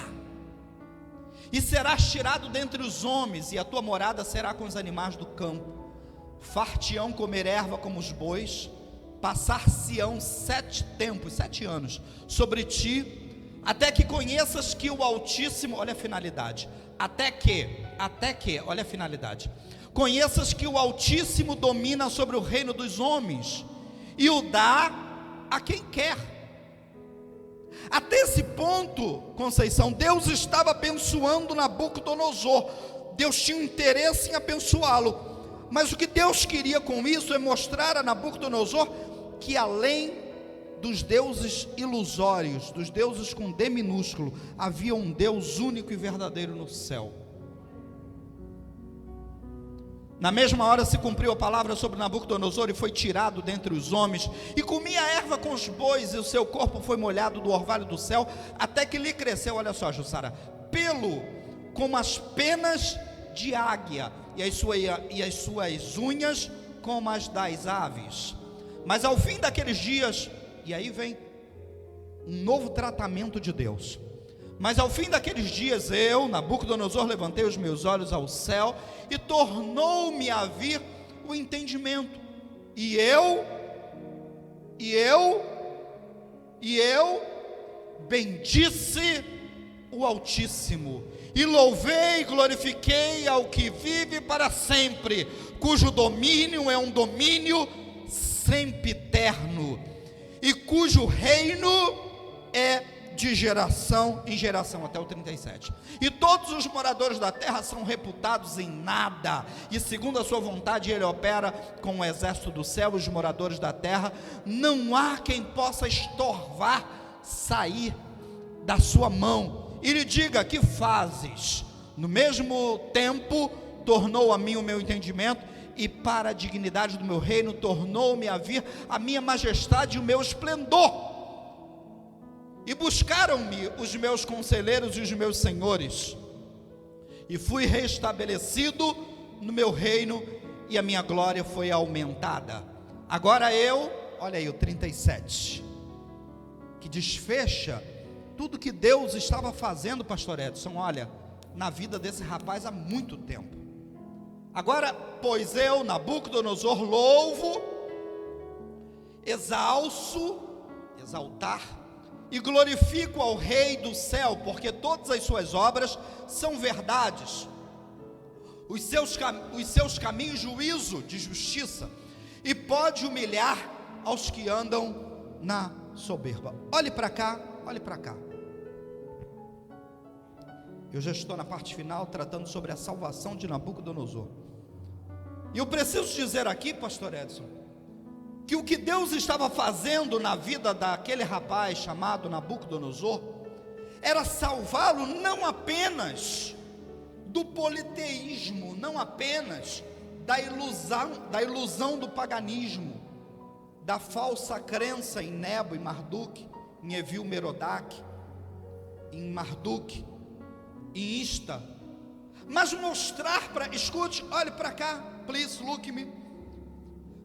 e serás tirado dentre os homens, e a tua morada será com os animais do campo. Far-te-ão comer erva como os bois, passar-se-ão 7 tempos, 7 anos, sobre ti, até que conheças que o Altíssimo, olha a finalidade, até que, olha a finalidade, conheças que o Altíssimo domina sobre o reino dos homens, e o dá a quem quer. Até esse ponto, Conceição, Deus estava abençoando Nabucodonosor, Deus tinha um interesse em abençoá-lo, mas o que Deus queria com isso é mostrar a Nabucodonosor que além dos deuses ilusórios, dos deuses com D minúsculo, havia um Deus único e verdadeiro no céu. Na mesma hora se cumpriu a palavra sobre Nabucodonosor, e foi tirado dentre os homens, e comia a erva com os bois, e o seu corpo foi molhado do orvalho do céu, até que lhe cresceu, olha só, Jussara, pelo como as penas de águia, e as suas unhas como as das aves. Mas ao fim daqueles dias, e aí vem um novo tratamento de Deus. Mas ao fim daqueles dias, eu, Nabucodonosor, levantei os meus olhos ao céu, e tornou-me a vir o entendimento. E eu bendisse o Altíssimo, e louvei e glorifiquei ao que vive para sempre, cujo domínio é um domínio sempiterno, e cujo reino é de geração em geração, até o 37. E todos os moradores da terra são reputados em nada, e segundo a sua vontade ele opera com o exército do céu. Os moradores da terra, não há quem possa estorvar sair da sua mão, e lhe diga: que fazes? No mesmo tempo tornou a mim o meu entendimento, e para a dignidade do meu reino tornou-me a vir a minha majestade e o meu esplendor. E buscaram-me os meus conselheiros e os meus senhores, e fui restabelecido no meu reino, e a minha glória foi aumentada. Agora eu, olha aí o 37, que desfecha tudo que Deus estava fazendo, pastor Edson, olha, na vida desse rapaz há muito tempo. Agora, pois eu, Nabucodonosor, louvo, exaltar, e glorifico ao Rei do céu, porque todas as suas obras são verdades, os seus caminhos juízo de justiça, e pode humilhar aos que andam na soberba. Olhe para cá, olhe para cá. Eu já estou na parte final, tratando sobre a salvação de Nabucodonosor, e eu preciso dizer aqui, pastor Edson, que o que Deus estava fazendo na vida daquele rapaz chamado Nabucodonosor, era salvá-lo não apenas do politeísmo, não apenas da ilusão do paganismo, da falsa crença em Nebo e Marduk, em Evil Merodach, em Marduk, em Ista, mas mostrar para, escute, olhe para cá, please look me,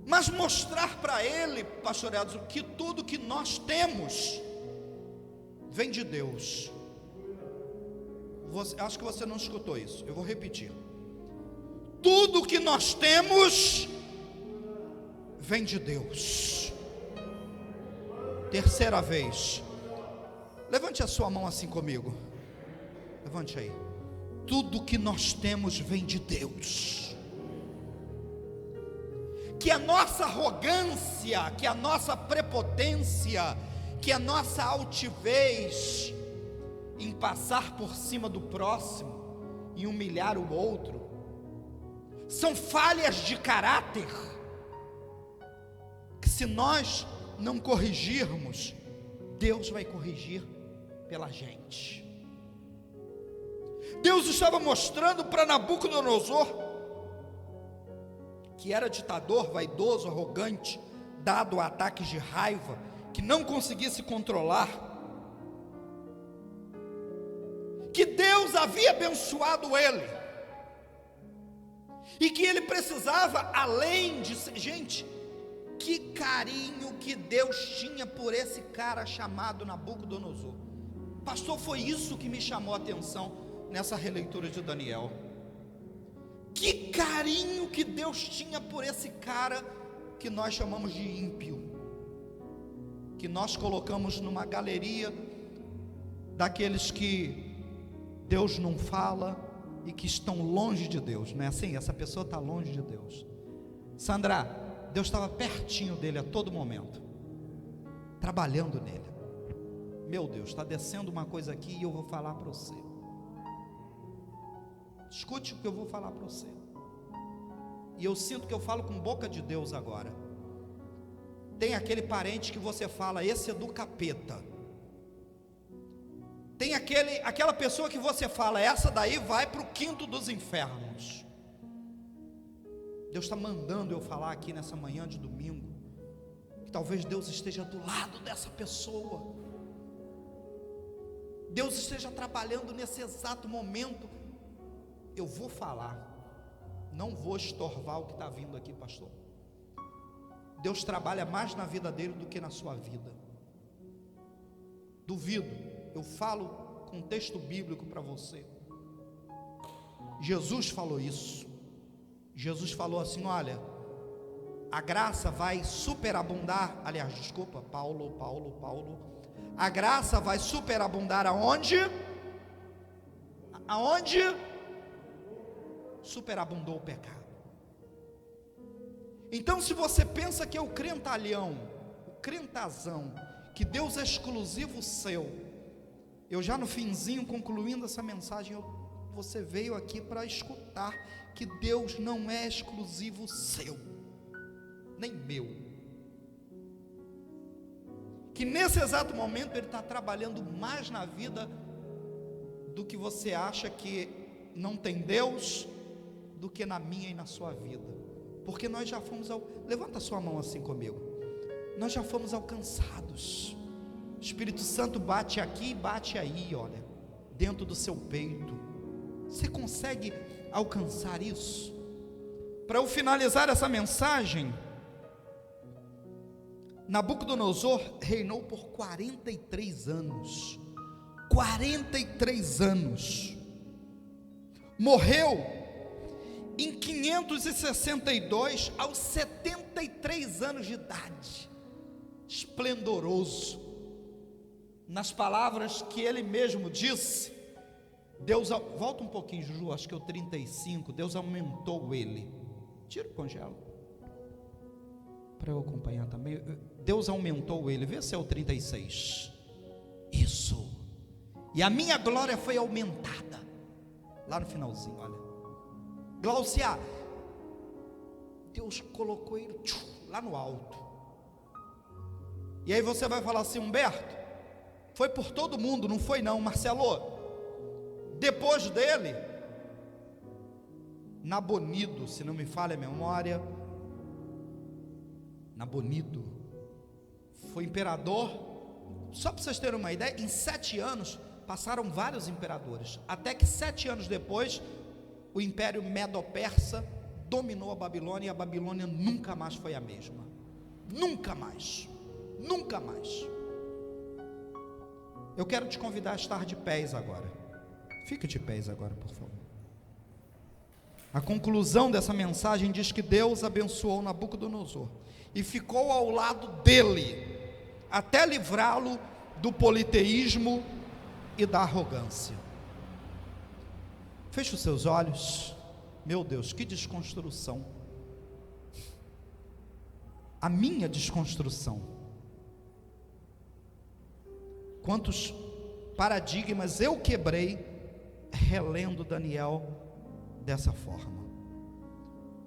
mas mostrar para ele, pastor Edson, que tudo que nós temos vem de Deus. Acho que você não escutou isso, eu vou repetir. Tudo que nós temos vem de Deus. Terceira vez, levante a sua mão assim comigo, levante aí. Tudo que nós temos vem de Deus. Que a nossa arrogância, que a nossa prepotência, que a nossa altivez em passar por cima do próximo e humilhar o outro, são falhas de caráter, que se nós não corrigirmos, Deus vai corrigir pela gente. Deus estava mostrando para Nabucodonosor, que era ditador, vaidoso, arrogante, dado a ataques de raiva, que não conseguia se controlar, que Deus havia abençoado ele, e que ele precisava, além de, gente, que carinho que Deus tinha por esse cara chamado Nabucodonosor. Pastor, foi isso que me chamou a atenção nessa releitura de Daniel. Que carinho que Deus tinha por esse cara que nós chamamos de ímpio, que nós colocamos numa galeria daqueles que Deus não fala e que estão longe de Deus, não é assim? Essa pessoa está longe de Deus. Sandra, Deus estava pertinho dele a todo momento, trabalhando nele. Meu Deus, está descendo uma coisa aqui e eu vou falar para você. Escute o que eu vou falar para você. E eu sinto que eu falo com boca de Deus agora. Tem aquele parente que você fala, esse é do capeta. Tem aquela pessoa que você fala, essa daí vai para o quinto dos infernos. Deus está mandando eu falar aqui nessa manhã de domingo, que talvez Deus esteja do lado dessa pessoa, Deus esteja trabalhando nesse exato momento. Eu vou falar, não vou estorvar o que está vindo aqui, pastor. Deus trabalha mais na vida dele do que na sua vida. Duvido, eu falo com um texto bíblico para você. Jesus falou isso. Jesus falou assim: olha, a graça vai superabundar. Aliás, desculpa, Paulo. A graça vai superabundar aonde? Aonde? Superabundou o pecado. Então, se você pensa que é o crentalhão, o crentazão, que Deus é exclusivo seu, eu já no finzinho, concluindo essa mensagem, você veio aqui para escutar que Deus não é exclusivo seu, nem meu, que nesse exato momento Ele está trabalhando mais na vida do que você acha que não tem Deus, do que na minha e na sua vida, porque nós já fomos levanta a sua mão assim comigo, nós já fomos alcançados. O Espírito Santo bate aqui e bate aí, olha, dentro do seu peito. Você consegue alcançar isso? Para eu finalizar essa mensagem, Nabucodonosor reinou por 43 anos. 43 anos. Morreu em 562, aos 73 anos de idade. Esplendoroso. Nas palavras que ele mesmo disse, Deus, volta um pouquinho, Juju, acho que é o 35, Deus aumentou ele. Tira o congelo, para eu acompanhar também. Deus aumentou ele, vê se é o 36. Isso. E a minha glória foi aumentada. Lá no finalzinho, olha. Glaucia, Deus colocou ele lá no alto. E aí você vai falar assim: Humberto, foi por todo mundo, não foi não, Marcelo. Depois dele, Nabonido, se não me falha a memória, Nabonido foi imperador. Só para vocês terem uma ideia, em 7 anos passaram vários imperadores, até que 7 anos depois o império Medo-Persa dominou a Babilônia, e a Babilônia nunca mais foi a mesma. Nunca mais. Nunca mais. Eu quero te convidar a estar de pés agora. Fique de pés agora, por favor. A conclusão dessa mensagem diz que Deus abençoou Nabucodonosor e ficou ao lado dele até livrá-lo do politeísmo e da arrogância. Feche os seus olhos. Meu Deus, que desconstrução. A minha desconstrução. Quantos paradigmas eu quebrei relendo Daniel dessa forma.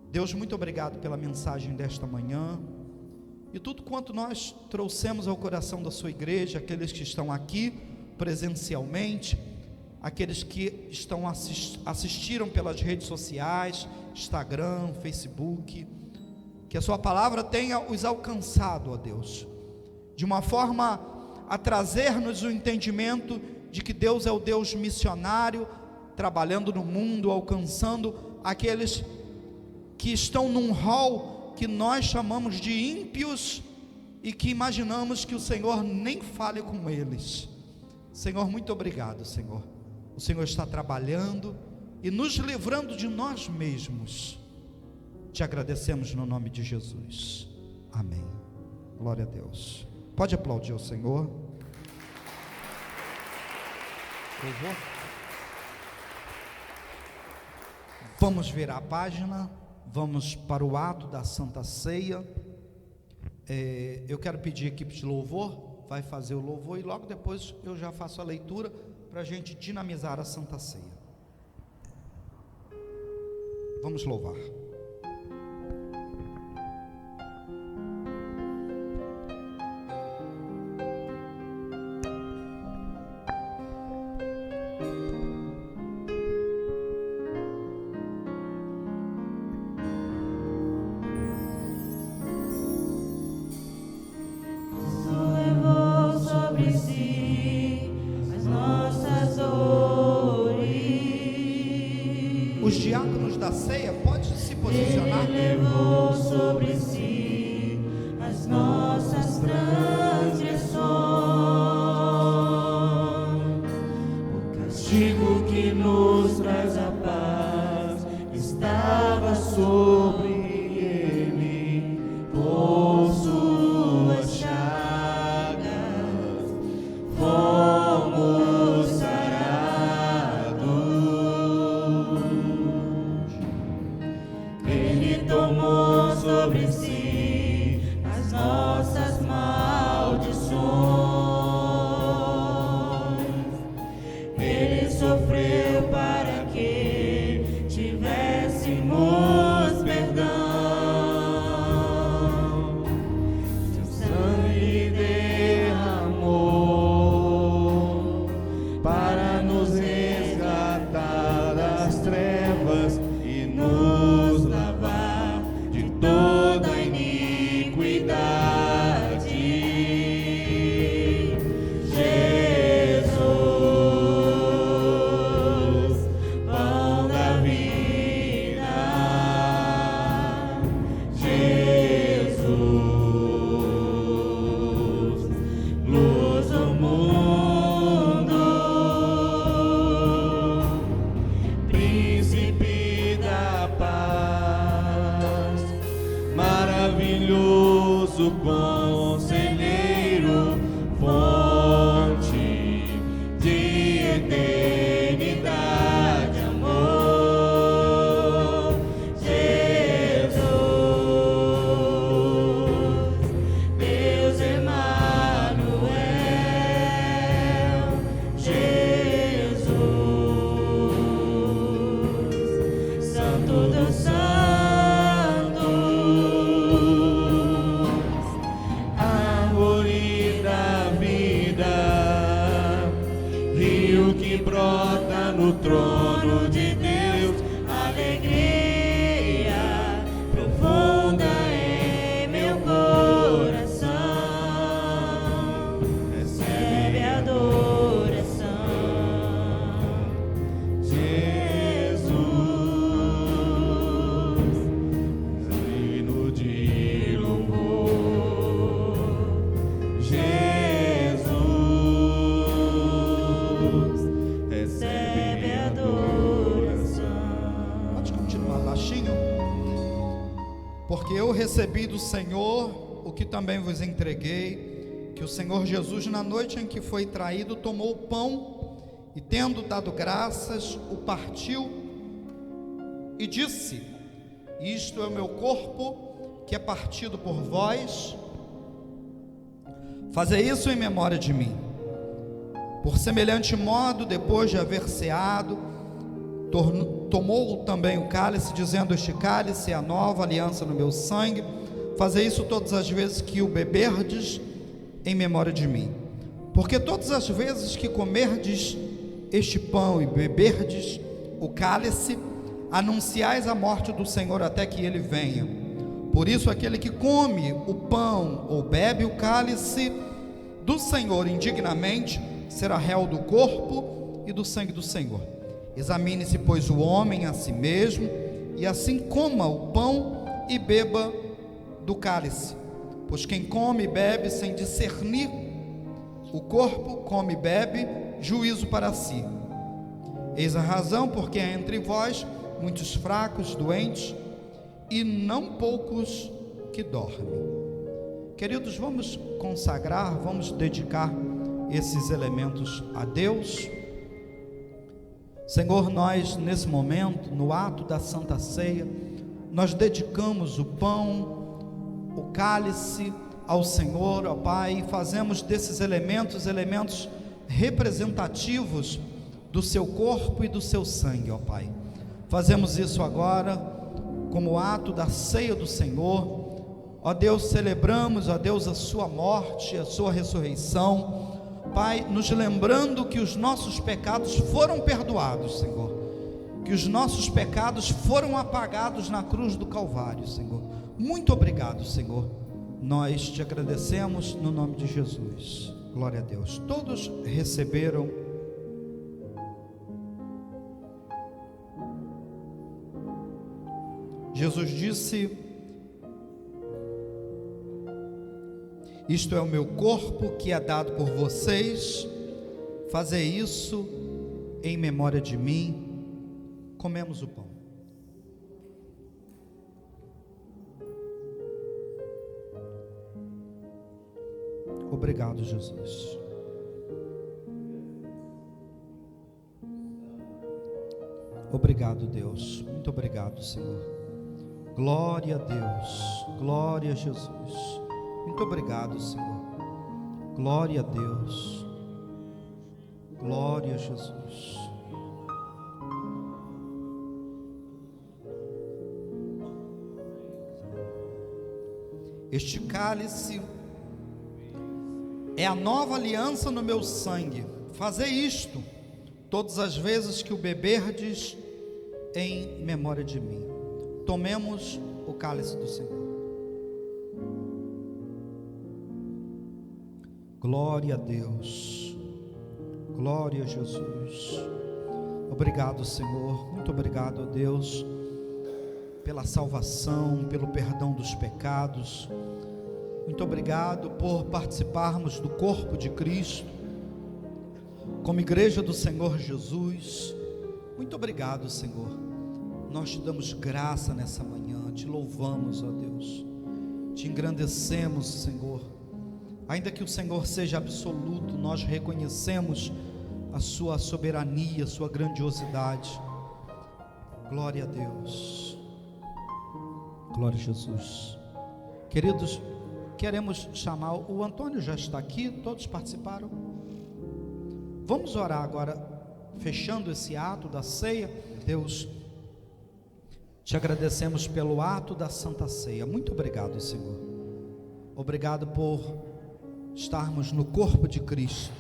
Deus, muito obrigado pela mensagem desta manhã e tudo quanto nós trouxemos ao coração da sua igreja, aqueles que estão aqui presencialmente, aqueles que assistiram pelas redes sociais, Instagram, Facebook, que a sua palavra tenha os alcançado, ó Deus, de uma forma a trazer-nos o entendimento de que Deus é o Deus missionário, trabalhando no mundo, alcançando aqueles que estão num rol que nós chamamos de ímpios e que imaginamos que o Senhor nem fale com eles. Senhor, muito obrigado, Senhor. O Senhor está trabalhando e nos livrando de nós mesmos. Te agradecemos no nome de Jesus. Amém. Glória a Deus. Pode aplaudir o Senhor. Vamos virar a página. Vamos para o ato da Santa Ceia. Eu quero pedir a equipe de louvor, vai fazer o louvor e logo depois eu já faço a leitura para a gente dinamizar a Santa Ceia. Vamos louvar. brota no trono de Deus, alegria profunda em meu coração. Recebe adoração, Jesus, hino de louvor, Jesus, recebe adoração. Pode continuar baixinho. Porque eu recebi do Senhor o que também vos entreguei, que o Senhor Jesus, na noite em que foi traído, tomou o pão e, tendo dado graças, o partiu e disse: isto é o meu corpo, que é partido por vós, fazei isso em memória de mim. Por semelhante modo, depois de haver ceado, tomou também o cálice, dizendo: este cálice é a nova aliança no meu sangue, fazei isso todas as vezes que o beberdes, em memória de mim. Porque todas as vezes que comerdes este pão e beberdes o cálice, anunciais a morte do Senhor até que ele venha. Por isso, aquele que come o pão ou bebe o cálice do Senhor indignamente, será réu do corpo e do sangue do Senhor. Examine-se, pois, o homem a si mesmo, e assim coma o pão e beba do cálice. Pois quem come e bebe sem discernir o corpo, come e bebe juízo para si. Eis a razão porque há entre vós muitos fracos, doentes, e não poucos que dormem. Queridos, vamos consagrar, vamos dedicar esses elementos a Deus. Senhor, nós nesse momento, no ato da Santa Ceia, nós dedicamos o pão, o cálice ao Senhor, ó Pai, e fazemos desses elementos representativos do seu corpo e do seu sangue, ó Pai. Fazemos isso agora como ato da ceia do Senhor. Ó Deus, celebramos, ó Deus, a sua morte, a sua ressurreição, Pai, nos lembrando que os nossos pecados foram perdoados, Senhor, que os nossos pecados foram apagados na cruz do Calvário, Senhor. Muito obrigado, Senhor. Nós te agradecemos no nome de Jesus. Glória a Deus. Todos receberam. Jesus disse: isto é o meu corpo que é dado por vocês, fazei isso em memória de mim. Comemos o pão. Obrigado, Jesus. Obrigado, Deus. Muito obrigado, Senhor. Glória a Deus. Glória a Jesus. Muito obrigado, Senhor. Glória a Deus. Glória a Jesus. Este cálice é a nova aliança no meu sangue. Fazei isto todas as vezes que o beberdes, em memória de mim. Tomemos o cálice do Senhor. Glória a Deus. Glória a Jesus. Obrigado, Senhor. Muito obrigado a Deus pela salvação, pelo perdão dos pecados. Muito obrigado por participarmos do corpo de Cristo, como igreja do Senhor Jesus. Muito obrigado, Senhor. Nós te damos graça nessa manhã, te louvamos, ó Deus, te engrandecemos, Senhor. Ainda que o Senhor seja absoluto, nós reconhecemos a sua soberania, a sua grandiosidade. Glória a Deus. Glória a Jesus. Queridos, queremos chamar, o Antônio já está aqui, todos participaram. Vamos orar agora, fechando esse ato da ceia. Deus, te agradecemos pelo ato da Santa Ceia. Muito obrigado, Senhor. Obrigado por estarmos no corpo de Cristo,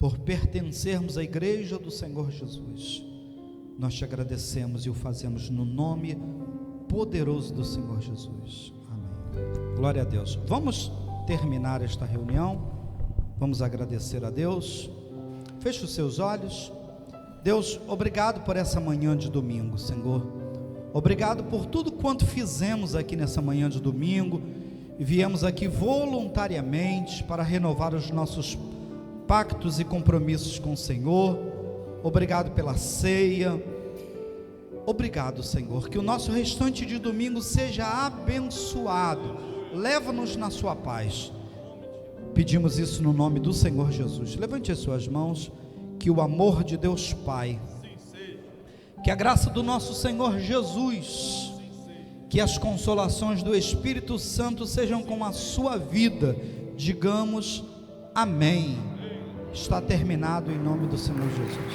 por pertencermos à igreja do Senhor Jesus. Nós te agradecemos e o fazemos no nome poderoso do Senhor Jesus. Amém. Glória a Deus. Vamos terminar esta reunião. Vamos agradecer a Deus. Feche os seus olhos. Deus, obrigado por essa manhã de domingo, Senhor. Obrigado por tudo quanto fizemos aqui nessa manhã de domingo. E viemos aqui voluntariamente para renovar os nossos pactos e compromissos com o Senhor. Obrigado pela ceia. Obrigado, Senhor, que o nosso restante de domingo seja abençoado. Leva-nos na sua paz. Pedimos isso no nome do Senhor Jesus. Levante as suas mãos. Que o amor de Deus Pai, que a graça do nosso Senhor Jesus, que as consolações do Espírito Santo sejam com a sua vida. Digamos amém. Está terminado em nome do Senhor Jesus.